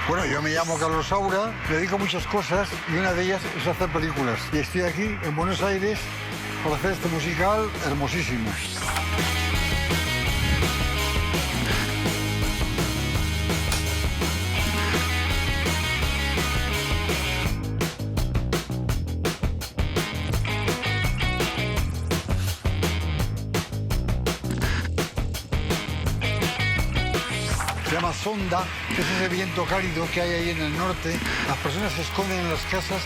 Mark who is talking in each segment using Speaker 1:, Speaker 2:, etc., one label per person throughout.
Speaker 1: Bueno, yo me llamo Carlos Saura, me dedico a muchas cosas y una de ellas es hacer películas. Y estoy aquí en Buenos Aires para hacer este musical hermosísimo. Se llama Sonda, que es ese viento cálido que hay ahí en el norte. Las personas se esconden en las casas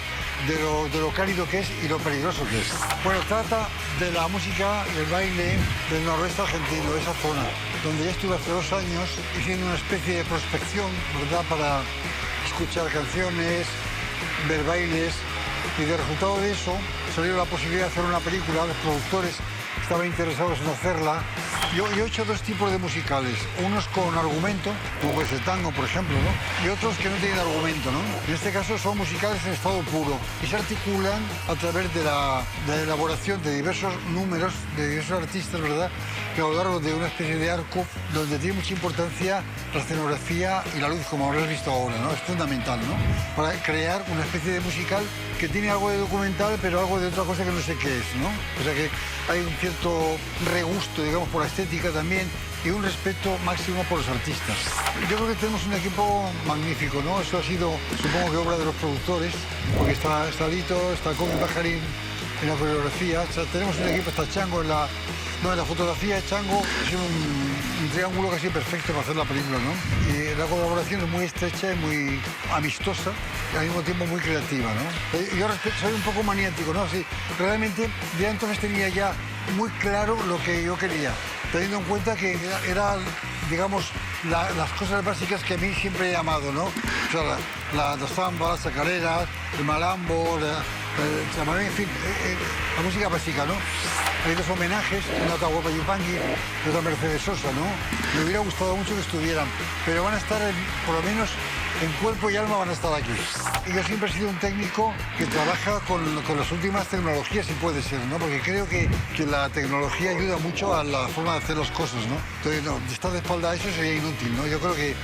Speaker 1: de lo cálido que es y lo peligroso que es. Bueno, trata de la música y el baile del noroeste argentino, de esa zona, donde ya estuve hace 2 años haciendo una especie de prospección, ¿verdad?, para escuchar canciones, ver bailes, y de resultado de eso salió la posibilidad de hacer una película. Los productores estaban interesados en hacerla. Yo he hecho 2 tipos de musicales, unos con argumento, como ese tango, por ejemplo, ¿no?, y otros que no tienen argumento, ¿no? En este caso son musicales en estado puro y se articulan a través de la elaboración de diversos números, de diversos artistas, ¿verdad?, que a lo largo de una especie de arco donde tiene mucha importancia la escenografía y la luz, como habrás visto ahora, ¿no? Es fundamental, ¿no?, para crear una especie de musical que tiene algo de documental, pero algo de otra cosa que no sé qué es, ¿no? O sea que hay un cierto regusto, digamos, por la estética también y un respeto máximo por los artistas. Yo creo que tenemos un equipo magnífico, ¿no? Eso ha sido, supongo que obra de los productores, porque está Lito, está Coqui Pajarín en la coreografía, o sea, tenemos un equipo, está Chango en la fotografía. Chango es un triángulo casi perfecto para hacer la película, ¿no? Y la colaboración es muy estrecha y muy amistosa y al mismo tiempo muy creativa, ¿no? Yo soy un poco maniático, ¿no? Sí, realmente ya entonces tenía ya muy claro lo que yo quería, teniendo en cuenta que era, digamos, las cosas básicas que a mí siempre he amado, ¿no? O sea, la samba, las chacareras, el malambo, el chamamé, en fin, la música básica, ¿no? Hay 2 homenajes, una a Atahualpa Yupanqui y otra a Mercedes Sosa, ¿no? Me hubiera gustado mucho que estuvieran, pero van a estar, por lo menos, en cuerpo y alma van a estar aquí. Y yo siempre he sido un técnico que trabaja con las últimas tecnologías, si puede ser, ¿no? Porque creo que la tecnología ayuda mucho a la forma de hacer las cosas, ¿no? Entonces, no, estar de espalda a eso sería inútil, ¿no? Yo creo que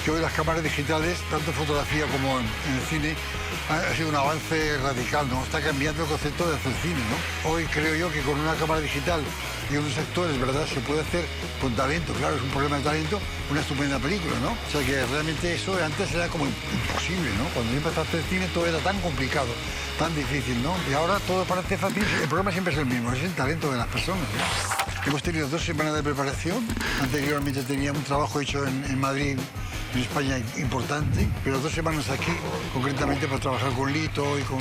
Speaker 1: hoy las cámaras digitales, tanto en fotografía como en el cine, ha sido un avance radical, ¿no? Está cambiando el concepto de hacer cine, ¿no? Hoy creo yo que con una cámara digital y unos actores, ¿verdad?, se puede hacer con talento, claro, es un problema de talento, una estupenda película, ¿no? O sea que realmente eso antes era como imposible, ¿no? Cuando yo empecé a hacer cine todo era tan complicado, tan difícil, ¿no? Y ahora todo parece fácil, el problema siempre es el mismo, es el talento de las personas, ¿no? Hemos tenido 2 semanas de preparación, anteriormente tenía un trabajo hecho en Madrid, en España, importante, pero 2 semanas aquí, concretamente para trabajar con Lito y con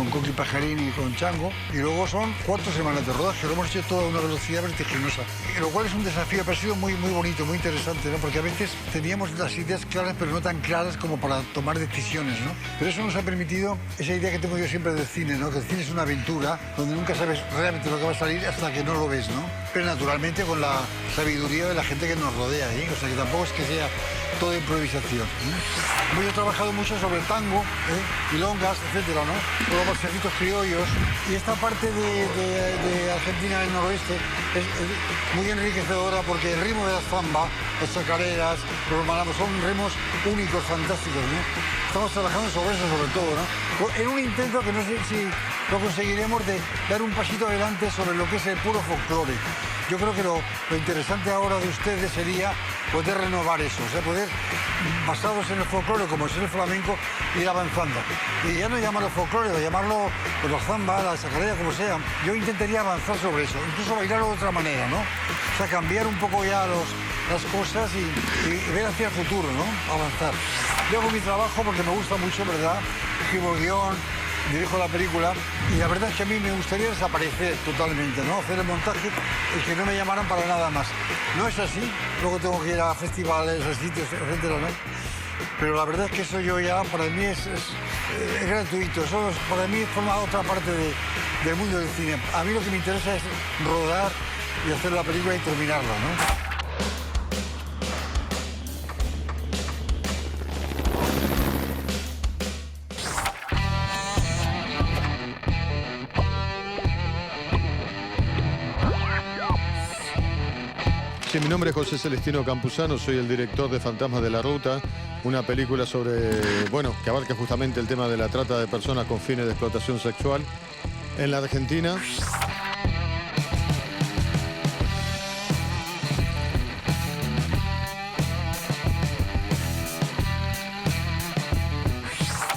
Speaker 1: Coqui Pajarín y con Chango, y luego son 4 semanas de rodaje, lo hemos hecho todo a una velocidad vertiginosa, lo cual es un desafío, pero ha sido muy, muy bonito, muy interesante, ¿no? Porque a veces teníamos las ideas claras, pero no tan claras como para tomar decisiones, ¿no? Pero eso nos ha permitido esa idea que tengo yo siempre del cine, ¿no? Que el cine es una aventura donde nunca sabes realmente lo que va a salir hasta que no lo ves, ¿no? Pero naturalmente con la sabiduría de la gente que nos rodea, ¿eh? O sea que tampoco es que sea toda improvisación, ¿eh? Yo he trabajado mucho sobre el tango, milongas, etcétera, ¿no? Luego pasecitos criollos. Y esta parte de Argentina del noroeste es muy enriquecedora porque el ritmo de la zamba, las chacareras, los malambos, son ritmos únicos, fantásticos, ¿no? Estamos trabajando sobre eso, sobre todo, ¿no? En un intento que no sé si lo conseguiremos de dar un pasito adelante sobre lo que es el puro folclore. Yo creo que lo interesante ahora de ustedes sería poder renovar eso, o sea, poder, basados en el folclore, como es el flamenco, ir avanzando. Y ya no llamarlo folclore, llamarlo pues, la zamba, la chacarera, como sea. Yo intentaría avanzar sobre eso, incluso bailarlo de otra manera, ¿no? O sea, cambiar un poco ya las cosas y ver hacia el futuro, ¿no? Avanzar. Yo hago mi trabajo porque me gusta mucho, ¿verdad? Escribo el guión, dirijo la película y la verdad es que a mí me gustaría desaparecer totalmente, ¿no? Hacer el montaje y que no me llamaran para nada más. No es así, luego tengo que ir a festivales, a sitios, etcétera, ¿no? Pero la verdad es que eso yo ya, para mí es gratuito, eso para mí forma otra parte del mundo del cine. A mí lo que me interesa es rodar y hacer la película y terminarla, ¿no?
Speaker 2: Mi nombre es José Celestino Campuzano, soy el director de Fantasmas de la Ruta. una película sobre, bueno, que abarca justamente el tema de la trata de personas con fines de explotación sexual en la Argentina.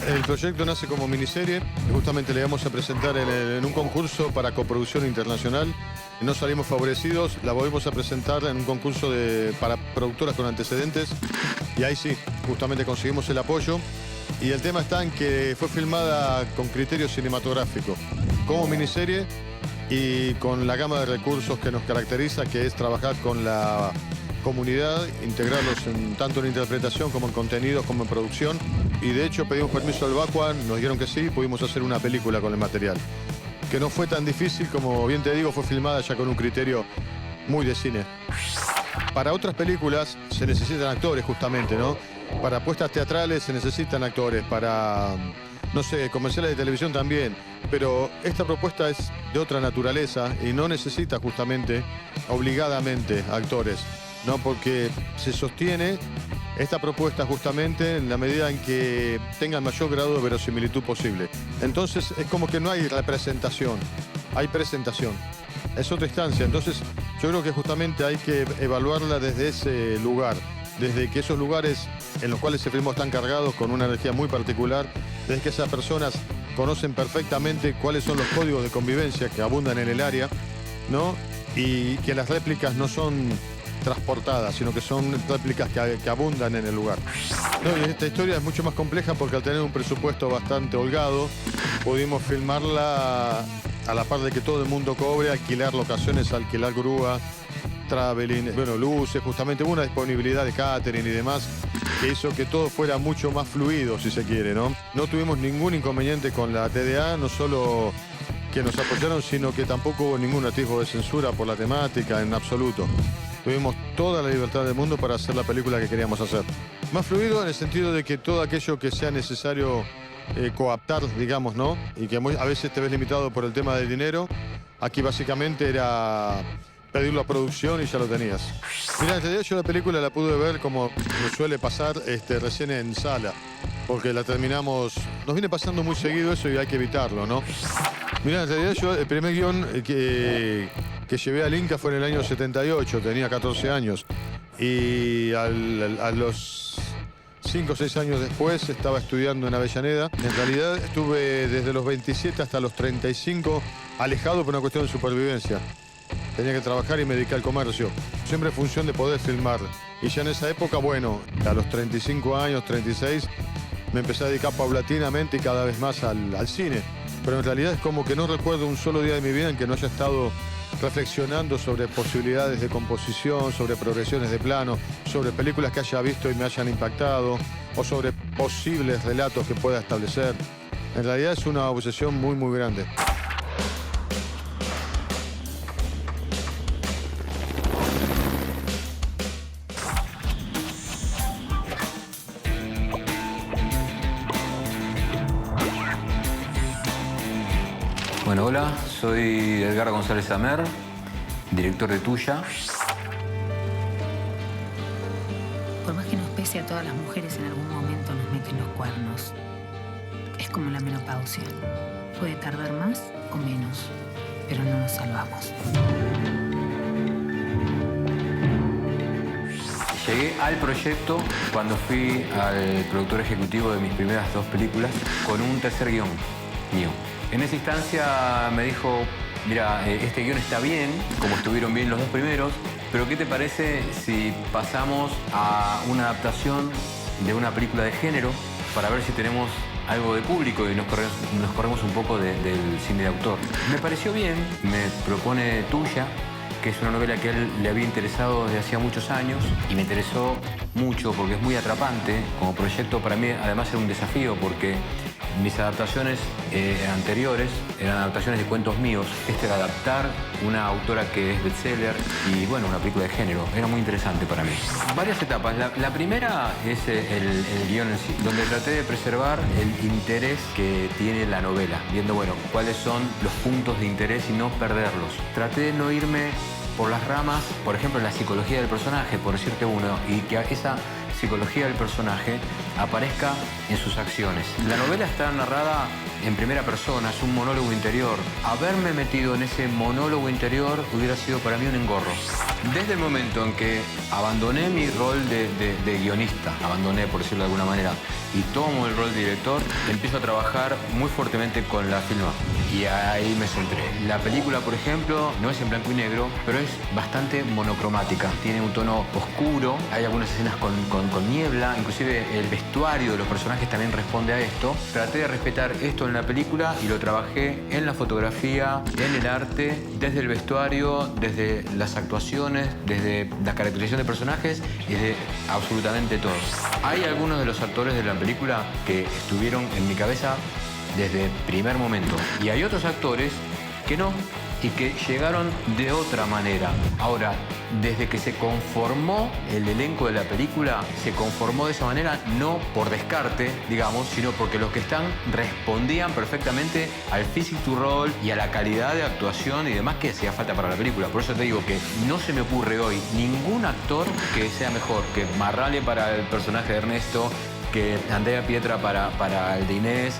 Speaker 2: El proyecto nace como miniserie, justamente le vamos a presentar en un concurso para coproducción internacional. No salimos favorecidos, la volvemos a presentar en un concurso para productoras con antecedentes y ahí sí, justamente conseguimos el apoyo. Y el tema está en que fue filmada con criterio cinematográfico, como miniserie y con la gama de recursos que nos caracteriza, que es trabajar con la comunidad, integrarlos tanto en interpretación como en contenidos como en producción. Y de hecho pedimos permiso al Vacua, nos dijeron que sí, y pudimos hacer una película con el material. Que no fue tan difícil, como bien te digo, fue filmada ya con un criterio muy de cine. Para otras películas se necesitan actores justamente, ¿no? Para puestas teatrales se necesitan actores, para, no sé, comerciales de televisión también. Pero esta propuesta es de otra naturaleza y no necesita justamente, obligadamente, actores, ¿no? Porque se sostiene esta propuesta justamente en la medida en que tenga el mayor grado de verosimilitud posible. Entonces es como que no hay representación, hay presentación. Es otra instancia, entonces yo creo que justamente hay que evaluarla desde ese lugar, desde que esos lugares en los cuales se filmó están cargados con una energía muy particular, desde que esas personas conocen perfectamente cuáles son los códigos de convivencia que abundan en el área, ¿no? Y que las réplicas no son transportadas, sino que son réplicas que abundan en el lugar. No, y esta historia es mucho más compleja porque al tener un presupuesto bastante holgado, pudimos filmarla a la par de que todo el mundo cobre, alquilar locaciones, alquilar grúa, traveling, bueno, luces, justamente hubo una disponibilidad de catering y demás que hizo que todo fuera mucho más fluido, si se quiere, ¿no? No tuvimos ningún inconveniente con la TDA, no solo que nos apoyaron, sino que tampoco hubo ningún atisbo de censura por la temática, en absoluto. Tuvimos toda la libertad del mundo para hacer la película que queríamos hacer. Más fluido en el sentido de que todo aquello que sea necesario coaptar, digamos, ¿no? Y que a veces te ves limitado por el tema del dinero, aquí básicamente era pedirlo a producción y ya lo tenías. Mira, en realidad yo la película la pude ver como me suele pasar recién en sala, porque la terminamos, nos viene pasando muy seguido eso y hay que evitarlo, ¿no? Mira, en realidad yo el primer guión que llevé al Inca fue en el año 78, tenía 14 años. Y a los 5 o 6 años después estaba estudiando en Avellaneda. En realidad estuve desde los 27 hasta los 35 alejado por una cuestión de supervivencia. Tenía que trabajar y me dediqué al comercio, siempre en función de poder filmar. Y ya en esa época, bueno, a los 35 años, 36, me empecé a dedicar paulatinamente y cada vez más al cine. Pero en realidad es como que no recuerdo un solo día de mi vida en que no haya estado reflexionando sobre posibilidades de composición, sobre progresiones de plano, sobre películas que haya visto y me hayan impactado, o sobre posibles relatos que pueda establecer. En realidad es una obsesión muy, muy grande.
Speaker 3: Bueno, hola, soy Edgardo González Amer, director de Tuya.
Speaker 4: Por más que nos pese, a todas las mujeres en algún momento nos meten los cuernos. Es como la menopausia. Puede tardar más o menos, pero no nos salvamos.
Speaker 3: Llegué al proyecto cuando fui al productor ejecutivo de mis primeras 2 películas con un tercer guión mío. En esa instancia me dijo, mira, este guión está bien, como estuvieron bien los 2 primeros, pero ¿qué te parece si pasamos a una adaptación de una película de género para ver si tenemos algo de público y nos corremos un poco del cine de autor? Me pareció bien, me propone Tuya, que es una novela que a él le había interesado desde hacía muchos años y me interesó mucho porque es muy atrapante como proyecto. Para mí además era un desafío porque mis adaptaciones anteriores eran adaptaciones de cuentos míos. Este era adaptar una autora que es bestseller y, bueno, una película de género. Era muy interesante para mí. Varias etapas. La primera es el guión en sí, donde traté de preservar el interés que tiene la novela, viendo, bueno, cuáles son los puntos de interés y no perderlos. Traté de no irme por las ramas, por ejemplo, en la psicología del personaje, por decirte uno, y que esa psicología del personaje aparezca en sus acciones. La novela está narrada en primera persona, es un monólogo interior. Haberme metido en ese monólogo interior hubiera sido para mí un engorro. Desde el momento en que abandoné mi rol de guionista, abandoné por decirlo de alguna manera, y tomo el rol de director, empiezo a trabajar muy fuertemente con la filma. Y ahí me centré. La película, por ejemplo, no es en blanco y negro, pero es bastante monocromática. Tiene un tono oscuro, hay algunas escenas con niebla, inclusive el vestuario de los personajes también responde a esto. Traté de respetar esto en la película y lo trabajé en la fotografía, en el arte, desde el vestuario, desde las actuaciones, desde la caracterización de personajes y desde absolutamente todo. Hay algunos de los actores de la película que estuvieron en mi cabeza desde el primer momento. Y hay otros actores que no, y que llegaron de otra manera. Ahora, desde que se conformó el elenco de la película, se conformó de esa manera no por descarte, digamos, sino porque los que están respondían perfectamente al physique to role y a la calidad de actuación y demás que hacía falta para la película. Por eso te digo que no se me ocurre hoy ningún actor que sea mejor que Marrale para el personaje de Ernesto, que Andrea Pietra para el de Inés,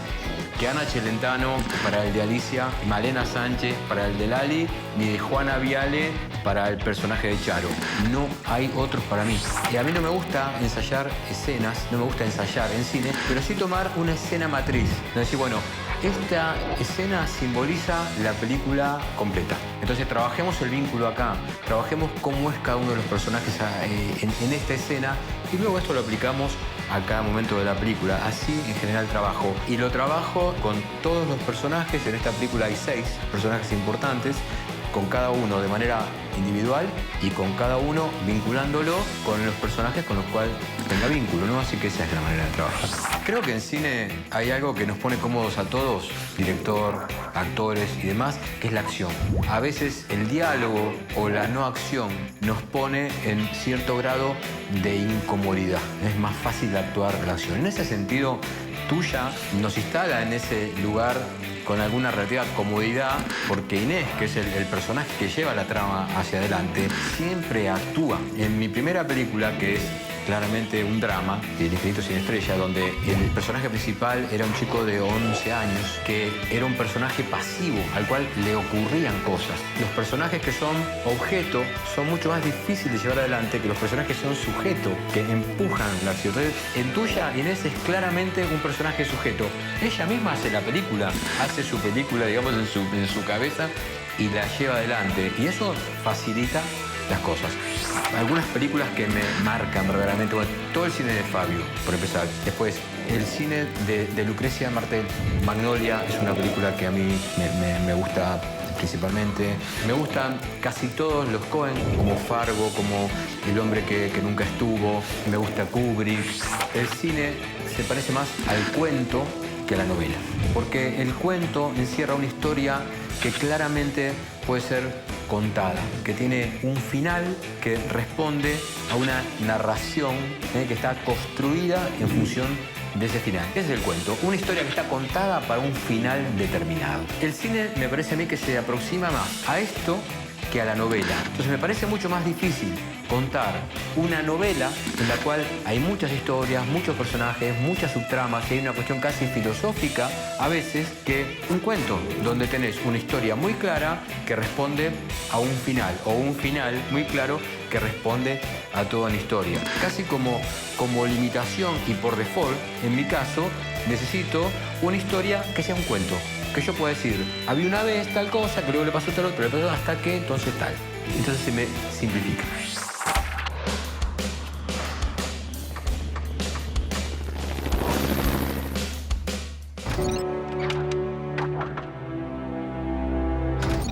Speaker 3: que Ana Celentano para el de Alicia, Malena Sánchez para el de Lali, ni de Juana Viale para el personaje de Charo. No hay otros para mí. Y a mí no me gusta ensayar escenas, no me gusta ensayar en cine, pero sí tomar una escena matriz. Es decir, bueno, esta escena simboliza la película completa. Entonces trabajemos el vínculo acá, trabajemos cómo es cada uno de los personajes en esta escena y luego esto lo aplicamos a cada momento de la película. Así en general trabajo. Y lo trabajo con todos los personajes. En esta película hay 6 personajes importantes, con cada uno de manera individual y con cada uno vinculándolo con los personajes con los cuales tenga vínculo, ¿no? Así que esa es la manera de trabajar. Creo que en cine hay algo que nos pone cómodos a todos, director, actores y demás, que es la acción. A veces el diálogo o la no acción nos pone en cierto grado de incomodidad. Es más fácil actuar la acción. En ese sentido, Tuya nos instala en ese lugar con alguna relativa comodidad, porque Inés, que es el personaje que lleva la trama hacia adelante, siempre actúa. En mi primera película, que es claramente un drama, El Infinito sin estrella, donde el personaje principal era un chico de 11 años, que era un personaje pasivo, al cual le ocurrían cosas. Los personajes que son objeto son mucho más difíciles de llevar adelante que los personajes que son sujeto, que empujan la acción. Entonces, en Tuya, Inés es claramente un personaje sujeto. Ella misma hace la película, hace su película, digamos, en su cabeza y la lleva adelante. Y eso facilita las cosas. Algunas películas que me marcan verdaderamente, bueno, todo el cine de Fabio, por empezar. Después, el cine de Lucrecia Martel. Magnolia es una película que a mí me gusta principalmente. Me gustan casi todos los Coen, como Fargo, como El hombre que nunca estuvo. Me gusta Kubrick. El cine se parece más al cuento que a la novela, porque el cuento encierra una historia que claramente puede ser contada, que tiene un final que responde a una narración que está construida en función de ese final. Ese es el cuento, una historia que está contada para un final determinado. El cine me parece a mí que se aproxima más a esto que a la novela. Entonces me parece mucho más difícil contar una novela en la cual hay muchas historias, muchos personajes, muchas subtramas y hay una cuestión casi filosófica a veces, que un cuento donde tenés una historia muy clara que responde a un final o un final muy claro que responde a toda una historia. Casi como limitación y por default, en mi caso, necesito una historia que sea un cuento. Que yo pueda decir, había una vez tal cosa, que luego le pasó tal otro, le pasó hasta que entonces tal. Entonces se me simplifica.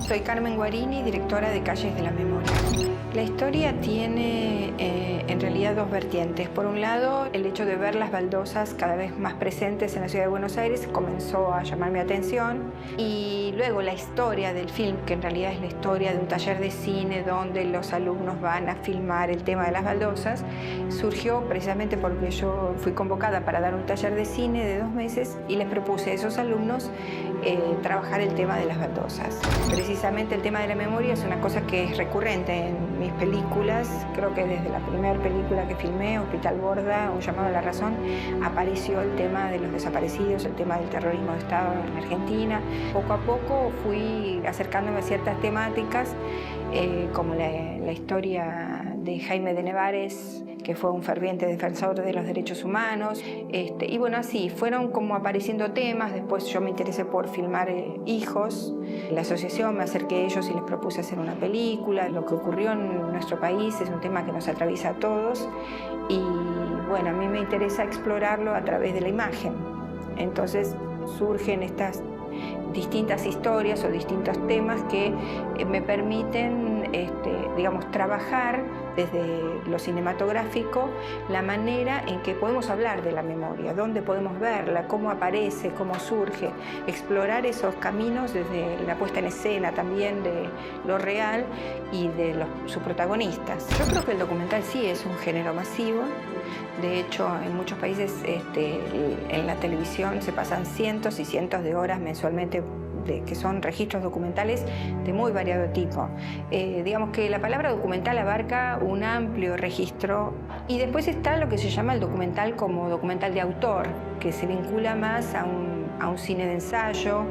Speaker 5: Soy Carmen Guarini, directora de Calles de la Memoria. La historia tiene en realidad dos vertientes. Por un lado, el hecho de ver las baldosas cada vez más presentes en la ciudad de Buenos Aires comenzó a llamar mi atención. Y luego la historia del film, que en realidad es la historia de un taller de cine donde los alumnos van a filmar el tema de las baldosas, surgió precisamente porque yo fui convocada para dar un taller de cine de 2 meses y les propuse a esos alumnos trabajar el tema de las baldosas. Precisamente el tema de la memoria es una cosa que es recurrente en mis películas. Creo que desde la primera película que filmé, Hospital Borda, Un llamado a la razón, apareció el tema de los desaparecidos, el tema del terrorismo de Estado en Argentina. Poco a poco fui acercándome a ciertas temáticas, como la historia de Jaime de Nevares, que fue un ferviente defensor de los derechos humanos. Y bueno, así fueron como apareciendo temas. Después yo me interesé por filmar hijos. La asociación me acerqué a ellos y les propuse hacer una película. Lo que ocurrió en nuestro país es un tema que nos atraviesa a todos. Y bueno, a mí me interesa explorarlo a través de la imagen. Entonces surgen estas distintas historias o distintos temas que me permiten, digamos, trabajar desde lo cinematográfico la manera en que podemos hablar de la memoria, dónde podemos verla, cómo aparece, cómo surge, explorar esos caminos desde la puesta en escena también de lo real y de sus protagonistas. Yo creo que el documental sí es un género masivo. De hecho, en muchos países en la televisión se pasan cientos y cientos de horas mensualmente que son registros documentales de muy variado tipo. Digamos que la palabra documental abarca un amplio registro y después está lo que se llama el documental como documental de autor, que se vincula más a un cine de ensayo,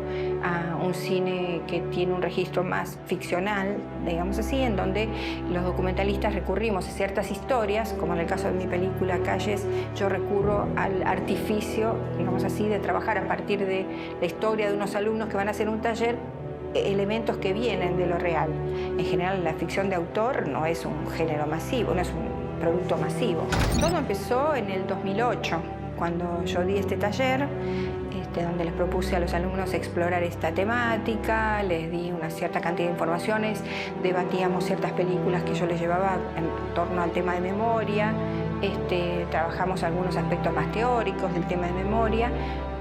Speaker 5: a un cine que tiene un registro más ficcional, digamos así, en donde los documentalistas recurrimos a ciertas historias, como en el caso de mi película Calles, yo recurro al artificio, digamos así, de trabajar a partir de la historia de unos alumnos que van a hacer un taller, elementos que vienen de lo real. En general, la ficción de autor no es un género masivo, no es un producto masivo. Todo empezó en el 2008, cuando yo di este taller, donde les propuse a los alumnos explorar esta temática, les di una cierta cantidad de informaciones, debatíamos ciertas películas que yo les llevaba en torno al tema de memoria, trabajamos algunos aspectos más teóricos del tema de memoria,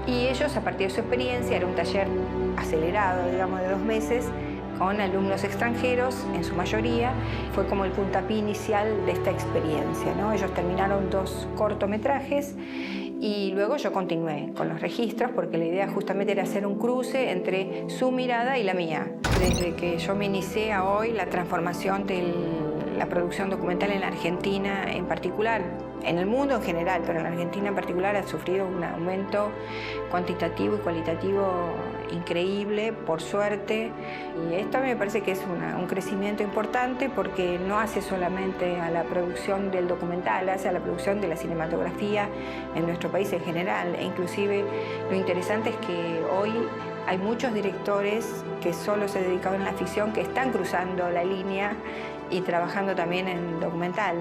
Speaker 5: y ellos, a partir de su experiencia, era un taller acelerado, digamos, de 2 meses, con alumnos extranjeros, en su mayoría, fue como el puntapié inicial de esta experiencia, ¿no? Ellos terminaron 2 cortometrajes y luego yo continué con los registros porque la idea justamente era hacer un cruce entre su mirada y la mía. Desde que yo me inicié a hoy, la transformación de la producción documental en la Argentina en particular, en el mundo en general, pero en la Argentina en particular, ha sufrido un aumento cuantitativo y cualitativo increíble, por suerte. Y esto a mí me parece que es un crecimiento importante porque no hace solamente a la producción del documental, hace a la producción de la cinematografía en nuestro país en general. E inclusive lo interesante es que hoy hay muchos directores que solo se dedicaban a la ficción que están cruzando la línea y trabajando también en documental.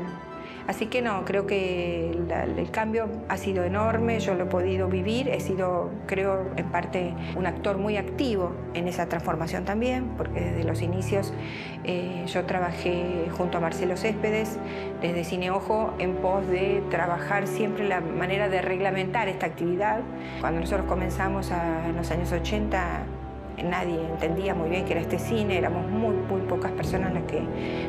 Speaker 5: Así que no, creo que el cambio ha sido enorme, yo lo he podido vivir, he sido, creo, en parte un actor muy activo en esa transformación también, porque desde los inicios yo trabajé junto a Marcelo Céspedes, desde Cine Ojo, en pos de trabajar siempre la manera de reglamentar esta actividad. Cuando nosotros comenzamos en los años 80, nadie entendía muy bien qué era este cine, éramos muy pocas personas las que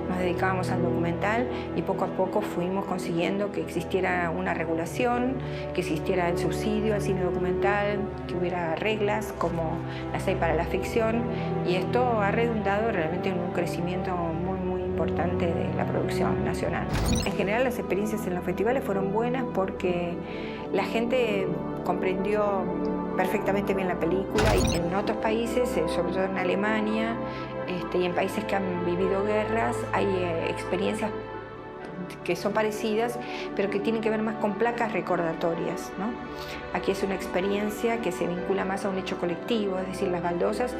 Speaker 5: nos dedicábamos al documental y poco a poco fuimos consiguiendo que existiera una regulación, que existiera el subsidio al cine documental, que hubiera reglas como las hay para la ficción y esto ha redundado realmente en un crecimiento muy importante de la producción nacional. En general las experiencias en los festivales fueron buenas porque la gente comprendió perfectamente bien la película y en otros países, sobre todo en Alemania y en países que han vivido guerras, hay experiencias que son parecidas, pero que tienen que ver más con placas recordatorias, ¿no? Aquí es una experiencia que se vincula más a un hecho colectivo, es decir, las baldosas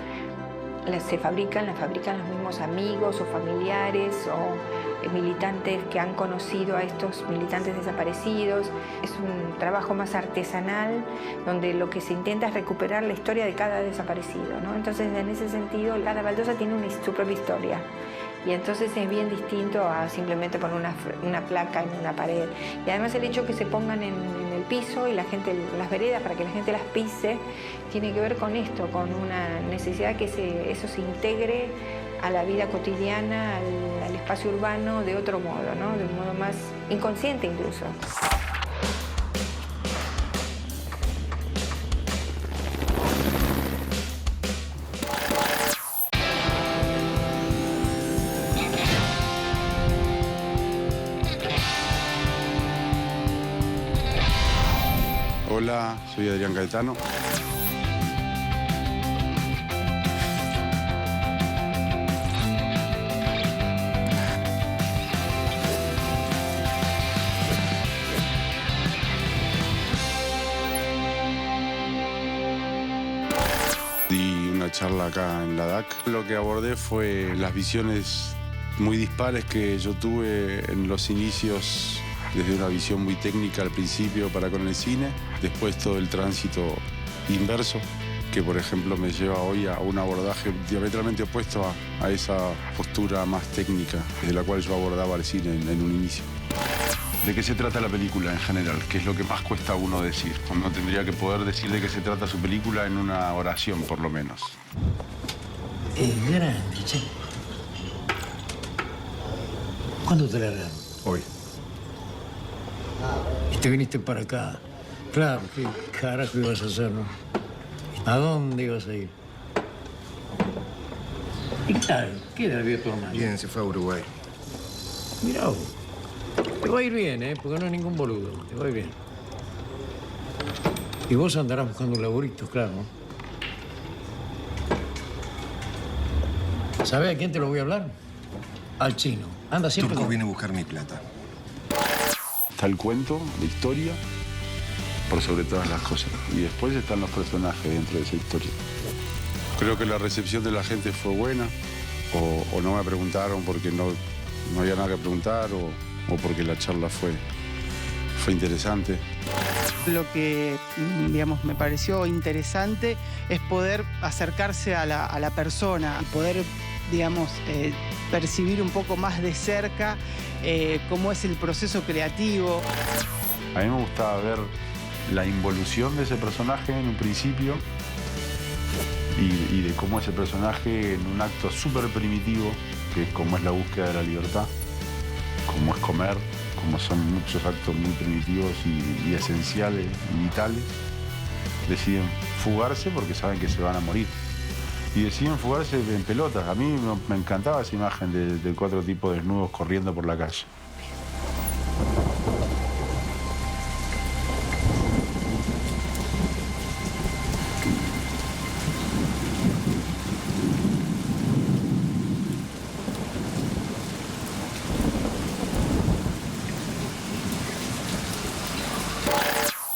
Speaker 5: las fabrican los mismos amigos o familiares o militantes que han conocido a estos militantes desaparecidos. Es un trabajo más artesanal donde lo que se intenta es recuperar la historia de cada desaparecido, ¿no? Entonces, en ese sentido, cada baldosa tiene su propia historia Y entonces es bien distinto a simplemente poner una placa en una pared. Y además el hecho que se pongan en el piso y la gente, las veredas, para que la gente las pise, tiene que ver con esto, con una necesidad que eso se integre a la vida cotidiana, al espacio urbano de otro modo, ¿no? De un modo más inconsciente incluso.
Speaker 6: Hola, soy Adrián Caetano. Di una charla acá en la DAC. Lo que abordé fue las visiones muy dispares que yo tuve en los inicios, desde una visión muy técnica al principio para con el cine, después todo el tránsito inverso, que por ejemplo me lleva hoy a un abordaje diametralmente opuesto a esa postura más técnica desde la cual yo abordaba el cine en un inicio. ¿De qué se trata la película en general? ¿Qué es lo que más cuesta a uno decir? Uno tendría que poder decir de qué se trata su película en una oración, por lo menos.
Speaker 7: Es grande, che. ¿Cuándo te largaron?
Speaker 6: Hoy.
Speaker 7: Y te viniste para acá. Claro, ¿qué carajo ibas a hacer, no? ¿A dónde ibas a ir? Y claro, ¿qué edad vio tu hermano?
Speaker 8: Bien, se fue a Uruguay.
Speaker 7: Mirá vos. Te va a ir bien, ¿eh? Porque no es ningún boludo. Te va a ir bien. Y vos andarás buscando un laburito, claro, ¿no? ¿Sabés a quién te lo voy a hablar? Al chino. Anda siempre
Speaker 8: Turco
Speaker 7: con...
Speaker 8: viene a buscar mi plata.
Speaker 6: Está el cuento, la historia, por sobre todas las cosas. Y después están los personajes dentro de esa historia. Creo que la recepción de la gente fue buena, o no me preguntaron porque no había nada que preguntar, o porque la charla fue interesante.
Speaker 9: Lo que, digamos, me pareció interesante es poder acercarse a la persona y poder, digamos, percibir un poco más de cerca cómo es el proceso creativo.
Speaker 6: A mí me gustaba ver la involución de ese personaje en un principio y de cómo ese personaje, en un acto súper primitivo, que es como es la búsqueda de la libertad, como es comer, como son muchos actos muy primitivos y esenciales y vitales, deciden fugarse porque saben que se van a morir. Y deciden fugarse en pelotas. A mí me encantaba esa imagen de 4 tipos desnudos corriendo por la calle.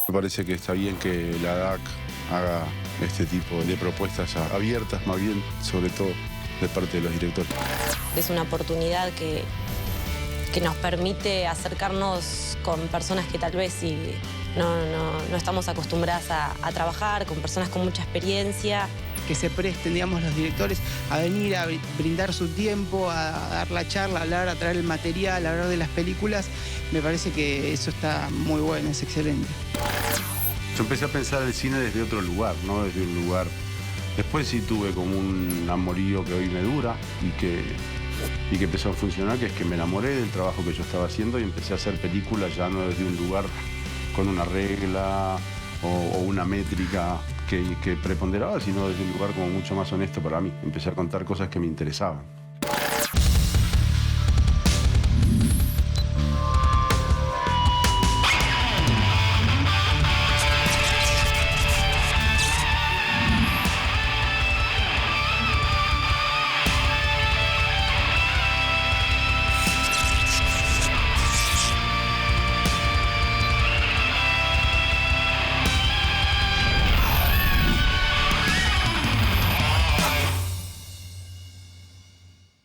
Speaker 6: Me parece que está bien que la DAC haga este tipo de propuestas abiertas, más bien, sobre todo de parte de los directores.
Speaker 10: Es una oportunidad que nos permite acercarnos con personas que tal vez no estamos acostumbradas a trabajar, con personas con mucha experiencia.
Speaker 9: Que se presten, digamos, los directores a venir a brindar su tiempo, a dar la charla, a hablar, a traer el material, a hablar de las películas. Me parece que eso está muy bueno, es excelente.
Speaker 6: Yo empecé a pensar el cine desde otro lugar, no desde un lugar... Después sí tuve como un amorío que hoy me dura y que empezó a funcionar, que es que me enamoré del trabajo que yo estaba haciendo y empecé a hacer películas ya no desde un lugar con una regla o una métrica que preponderaba, sino desde un lugar como mucho más honesto para mí. Empecé a contar cosas que me interesaban.